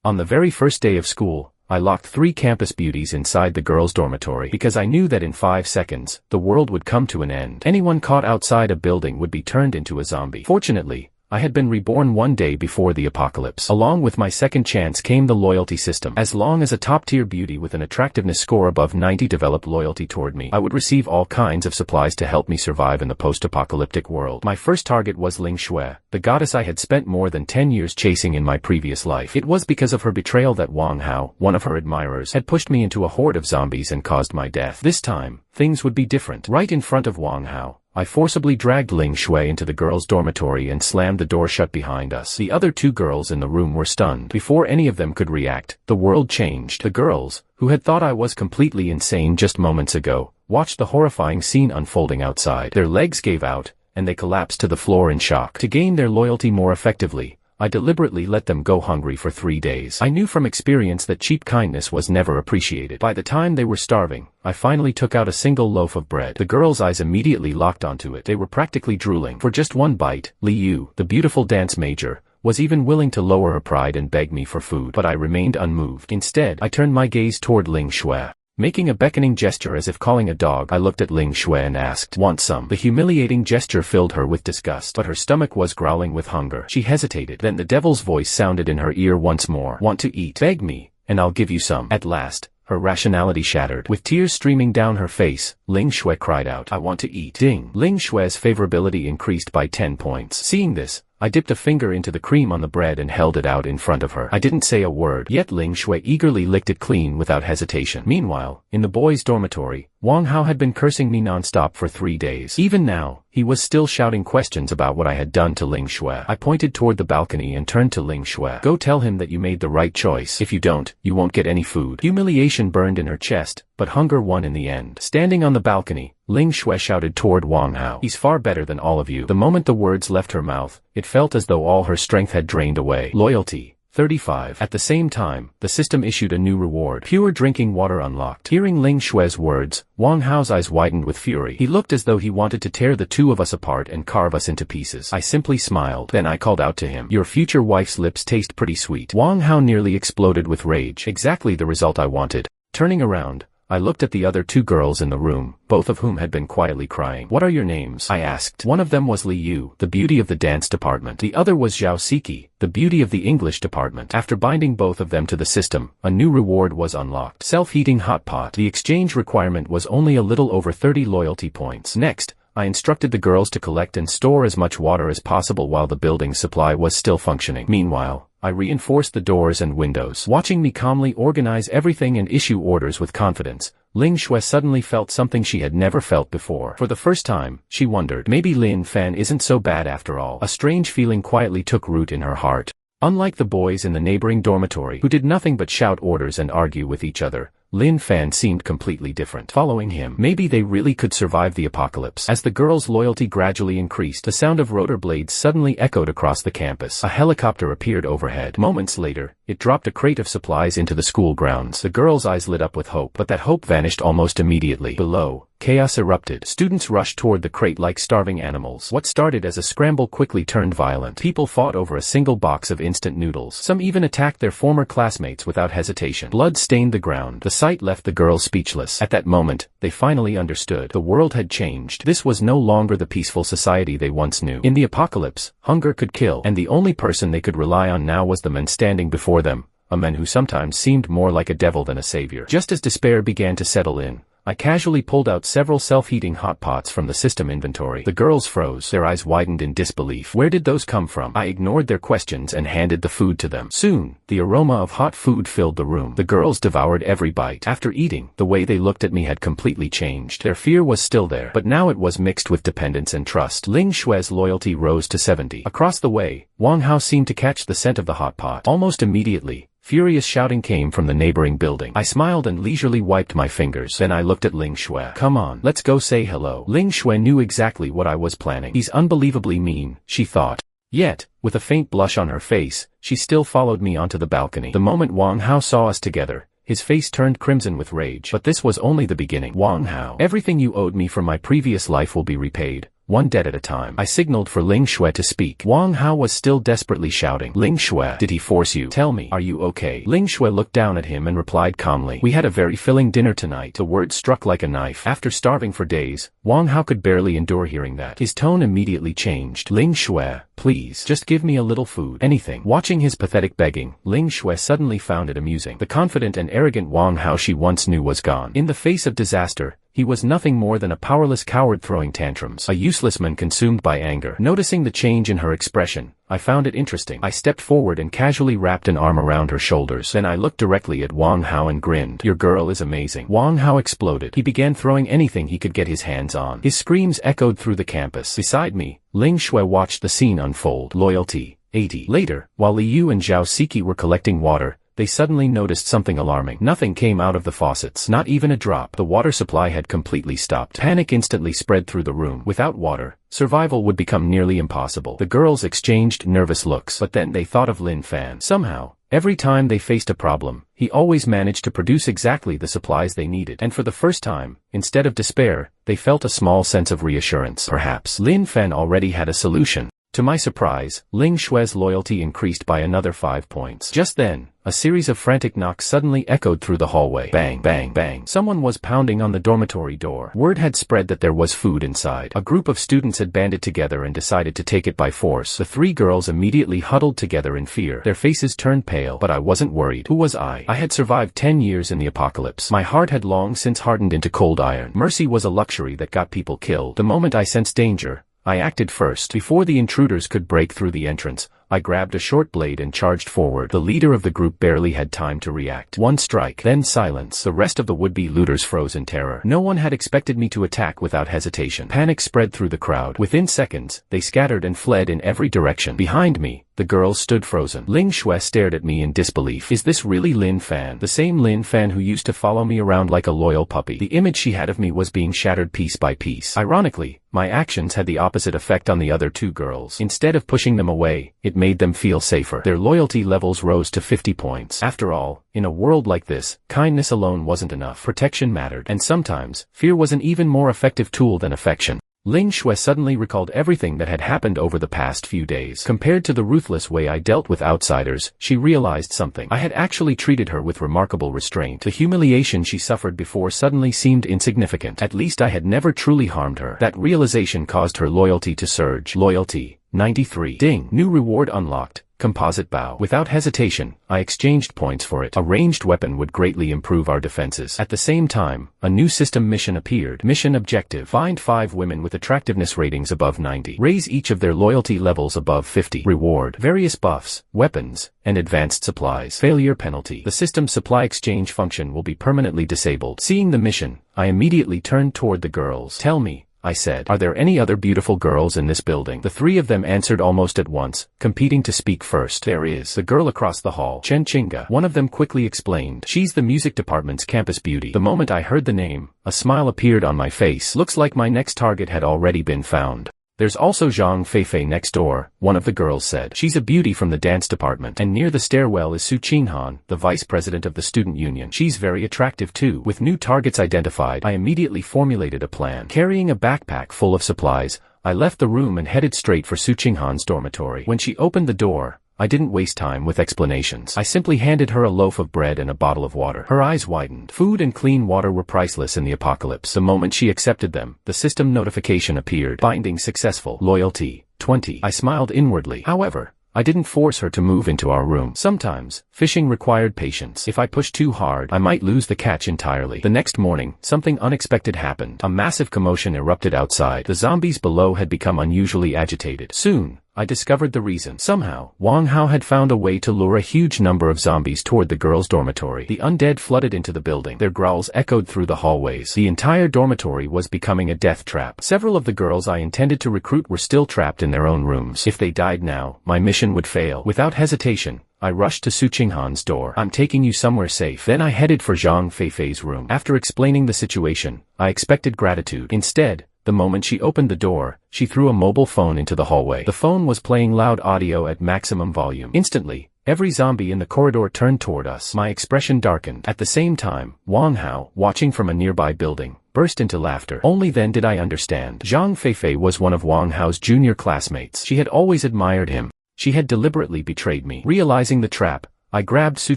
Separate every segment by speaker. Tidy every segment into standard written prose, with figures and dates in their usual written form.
Speaker 1: On the very first day of school, I locked 3 campus beauties inside the girls' dormitory because I knew that in 5 seconds, the world would come to an end. Anyone caught outside a building would be turned into a zombie. Fortunately, I had been reborn one day before the apocalypse. Along with my second chance came the loyalty system. As long as a top-tier beauty with an attractiveness score above 90 developed loyalty toward me, I would receive all kinds of supplies to help me survive in the post-apocalyptic world. My first target was Ling Xue, the goddess I had spent more than 10 years chasing in my previous life. It was because of her betrayal that Wang Hao, one of her admirers, had pushed me into a horde of zombies and caused my death. This time, things would be different. Right in front of Wang Hao, I forcibly dragged Ling Xue into the girls' dormitory and slammed the door shut behind us. The other 2 girls in the room were stunned. Before any of them could react, the world changed. The girls, who had thought I was completely insane just moments ago, watched the horrifying scene unfolding outside. Their legs gave out, and they collapsed to the floor in shock. To gain their loyalty more effectively, I deliberately let them go hungry for 3 days. I knew from experience that cheap kindness was never appreciated. By the time they were starving, I finally took out a single loaf of bread. The girls' eyes immediately locked onto it. They were practically drooling. For just one bite, Li Yu, the beautiful dance major, was even willing to lower her pride and beg me for food. But I remained unmoved. Instead, I turned my gaze toward Ling Xue. Making a beckoning gesture as if calling a dog, I looked at Ling Xue and asked, "Want some?" The humiliating gesture filled her with disgust, but her stomach was growling with hunger. She hesitated. Then the devil's voice sounded in her ear once more. "Want to eat? Beg me, and I'll give you some." At last, her rationality shattered. With tears streaming down her face, Ling Xue cried out, "I want to eat." Ding! Ling Xue's favorability increased by 10 points. Seeing this, I dipped a finger into the cream on the bread and held it out in front of her. I didn't say a word, yet Ling Xue eagerly licked it clean without hesitation. Meanwhile, in the boys' dormitory, Wang Hao had been cursing me non-stop for 3 days. Even now, he was still shouting questions about what I had done to Ling Xue. I pointed toward the balcony and turned to Ling Xue. "Go tell him that you made the right choice. If you don't, you won't get any food." Humiliation burned in her chest, but hunger won in the end. Standing on the balcony, Ling Xue shouted toward Wang Hao, "He's far better than all of you." The moment the words left her mouth, it felt as though all her strength had drained away. Loyalty. 35. At the same time, the system issued a new reward. Pure drinking water unlocked. Hearing Ling Xue's words, Wang Hao's eyes widened with fury. He looked as though he wanted to tear the 2 of us apart and carve us into pieces. I simply smiled. Then I called out to him, "Your future wife's lips taste pretty sweet." Wang Hao nearly exploded with rage. Exactly the result I wanted. Turning around, I looked at the other 2 girls in the room, both of whom had been quietly crying. "What are your names?" I asked. One of them was Li Yu, the beauty of the dance department. The other was Zhao Siki, the beauty of the English department. After binding both of them to the system, a new reward was unlocked. Self-heating hot pot. The exchange requirement was only a little over 30 loyalty points. Next, I instructed the girls to collect and store as much water as possible while the building's supply was still functioning. Meanwhile, I reinforced the doors and windows. Watching me calmly organize everything and issue orders with confidence, Ling Xue suddenly felt something she had never felt before. For the first time, she wondered, maybe Lin Fan isn't so bad after all. A strange feeling quietly took root in her heart. Unlike the boys in the neighboring dormitory, who did nothing but shout orders and argue with each other, Lin Fan seemed completely different. Following him, maybe they really could survive the apocalypse. As the girls' loyalty gradually increased, the sound of rotor blades suddenly echoed across the campus. A helicopter appeared overhead. Moments later, it dropped a crate of supplies into the school grounds. The girls' eyes lit up with hope, but that hope vanished almost immediately. Below, chaos erupted. Students rushed toward the crate like starving animals. What started as a scramble quickly turned violent. People fought over a single box of instant noodles. Some even attacked their former classmates without hesitation. Blood stained the ground. The sight left the girls speechless. At that moment, they finally understood. The world had changed. This was no longer the peaceful society they once knew. In the apocalypse, hunger could kill, and the only person they could rely on now was the man standing before them, a man who sometimes seemed more like a devil than a savior. Just as despair began to settle in, I casually pulled out several self-heating hot pots from the system inventory. The girls froze, their eyes widened in disbelief. Where did those come from? I ignored their questions and handed the food to them. Soon, the aroma of hot food filled the room. The girls devoured every bite. After eating, the way they looked at me had completely changed. Their fear was still there, but now it was mixed with dependence and trust. Ling Xue's loyalty rose to 70. Across the way, Wang Hao seemed to catch the scent of the hot pot. Almost immediately, furious shouting came from the neighboring building. I smiled and leisurely wiped my fingers. Then I looked at Ling Xue. "Come on, let's go say hello." Ling Xue knew exactly what I was planning. He's unbelievably mean, she thought. Yet, with a faint blush on her face, she still followed me onto the balcony. The moment Wang Hao saw us together, his face turned crimson with rage. But this was only the beginning. "Wang Hao, everything you owed me from my previous life will be repaid. one dead at a time. I signaled for Ling Shui to speak. Wang Hao was still desperately shouting. Ling Shui, did he force you? Tell me, are you okay? Ling Shui looked down at him and replied calmly. We had a very filling dinner tonight. The word struck like a knife. After starving for days, Wang Hao could barely endure hearing that. His tone immediately changed. Ling Shui, please, just give me a little food. Anything. Watching his pathetic begging, Ling Shui suddenly found it amusing. The confident and arrogant Wang Hao she once knew was gone. In the face of disaster, he was nothing more than a powerless coward throwing tantrums, a useless man consumed by anger. Noticing the change in her expression, I found it interesting. I stepped forward and casually wrapped an arm around her shoulders. Then I looked directly at Wang Hao and grinned. Your girl is amazing. Wang Hao exploded. He began throwing anything he could get his hands on. His screams echoed through the campus. Beside me, Ling Shui watched the scene unfold. Loyalty. 80. Later, while Li Yu and Zhao Siki were collecting water, they suddenly noticed something alarming. Nothing came out of the faucets, not even a drop. The water supply had completely stopped. Panic instantly spread through the room. Without water, survival would become nearly impossible. The girls exchanged nervous looks, but then they thought of Lin Fan. Somehow, every time they faced a problem, he always managed to produce exactly the supplies they needed. And for the first time, instead of despair, they felt a small sense of reassurance. Perhaps Lin Fan already had a solution. To my surprise, Ling Shui's loyalty increased by another 5 points. Just then, a series of frantic knocks suddenly echoed through the hallway. Bang, bang, bang. Someone was pounding on the dormitory door. Word had spread that there was food inside. A group of students had banded together and decided to take it by force. The three girls immediately huddled together in fear. Their faces turned pale, but I wasn't worried. Who was I? I had survived 10 years in the apocalypse. My heart had long since hardened into cold iron. Mercy was a luxury that got people killed. The moment I sensed danger, I acted first. Before the intruders could break through the entrance, I grabbed a short blade and charged forward. The leader of the group barely had time to react. One strike, then silence. The rest of the would-be looters froze in terror. No one had expected me to attack without hesitation. Panic spread through the crowd. Within seconds, they scattered and fled in every direction. Behind me, the girls stood frozen. Ling Shui stared at me in disbelief. Is this really Lin Fan? The same Lin Fan who used to follow me around like a loyal puppy. The image she had of me was being shattered piece by piece. Ironically, my actions had the opposite effect on the other two girls. Instead of pushing them away, it made them feel safer. Their loyalty levels rose to 50 points. After all, in a world like this, kindness alone wasn't enough. Protection mattered. And sometimes, fear was an even more effective tool than affection. Ling Shui suddenly recalled everything that had happened over the past few days. Compared to the ruthless way I dealt with outsiders, she realized something. I had actually treated her with remarkable restraint. The humiliation she suffered before suddenly seemed insignificant. At least I had never truly harmed her. That realization caused her loyalty to surge. Loyalty. 93. Ding. New reward unlocked. Composite bow. Without hesitation, I exchanged points for it. A ranged weapon would greatly improve our defenses. At the same time, a new system mission appeared. Mission objective. Find 5 women with attractiveness ratings above 90. Raise each of their loyalty levels above 50. Reward. Various buffs, weapons, and advanced supplies. Failure penalty. The system's supply exchange function will be permanently disabled. Seeing the mission, I immediately turned toward the girls. Tell me, I said, are there any other beautiful girls in this building? The 3 of them answered almost at once, competing to speak first. There is. The girl across the hall. Chen Chinga. One of them quickly explained. She's the music department's campus beauty. The moment I heard the name, a smile appeared on my face. Looks like my next target had already been found. There's also Zhang Feifei next door, one of the girls said. She's a beauty from the dance department. And near the stairwell is Su Qinghan, the vice president of the student union. She's very attractive too. With new targets identified, I immediately formulated a plan. Carrying a backpack full of supplies, I left the room and headed straight for Su Qinghan's dormitory. When she opened the door, I didn't waste time with explanations. I simply handed her a loaf of bread and a bottle of water. Her eyes widened. Food and clean water were priceless in the apocalypse. The moment she accepted them, the system notification appeared. Binding successful. Loyalty. 20. I smiled inwardly. However, I didn't force her to move into our room. Sometimes, fishing required patience. If I pushed too hard, I might lose the catch entirely. The next morning, something unexpected happened. A massive commotion erupted outside. The zombies below had become unusually agitated. Soon, I discovered the reason. Somehow, Wang Hao had found a way to lure a huge number of zombies toward the girls' dormitory. The undead flooded into the building. Their growls echoed through the hallways. The entire dormitory was becoming a death trap. Several of the girls I intended to recruit were still trapped in their own rooms. If they died now, my mission would fail. Without hesitation, I rushed to Su Qinghan's door. I'm taking you somewhere safe. Then I headed for Zhang Feifei's room. After explaining the situation, I expected gratitude. Instead, the moment she opened the door, she threw a mobile phone into the hallway. The phone was playing loud audio at maximum volume. Instantly, every zombie in the corridor turned toward us. My expression darkened. At the same time, Wang Hao, watching from a nearby building, burst into laughter. Only then did I understand. Zhang Feifei was one of Wang Hao's junior classmates. She had always admired him. She had deliberately betrayed me. Realizing the trap, I grabbed Su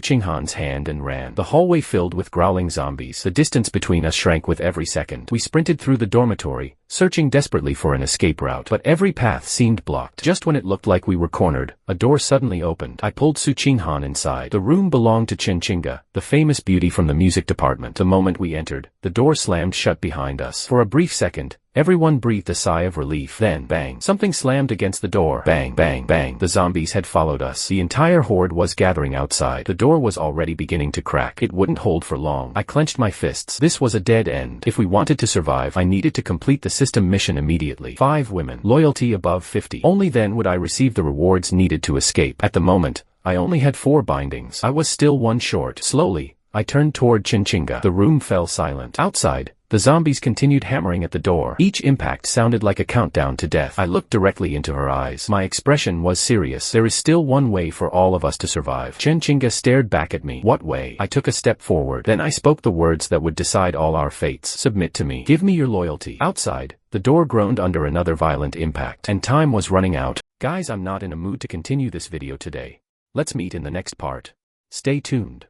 Speaker 1: Qinghan's hand and ran. The hallway filled with growling zombies. The distance between us shrank with every second. We sprinted through the dormitory, searching desperately for an escape route. But every path seemed blocked. Just when it looked like we were cornered, a door suddenly opened. I pulled Su Qinghan inside. The room belonged to Chen Qingge, the famous beauty from the music department. The moment we entered, the door slammed shut behind us. For a brief second, everyone breathed a sigh of relief. Then, bang. Something slammed against the door. Bang, bang, bang. The zombies had followed us. The entire horde was gathering outside. The door was already beginning to crack. It wouldn't hold for long. I clenched my fists. This was a dead end. If we wanted to survive, I needed to complete the system mission immediately. 5 women. Loyalty above 50. Only then would I receive the rewards needed to escape. At the moment, I only had 4 bindings. I was still 1 short. Slowly, I turned toward Chen Qingge. The room fell silent. Outside, the zombies continued hammering at the door. Each impact sounded like a countdown to death. I looked directly into her eyes. My expression was serious. There is still one way for all of us to survive. Chen Qingge stared back at me. What way? I took a step forward. Then I spoke the words that would decide all our fates. Submit to me. Give me your loyalty. Outside, the door groaned under another violent impact. And time was running out. Guys, I'm not in a mood to continue this video today. Let's meet in the next part. Stay tuned.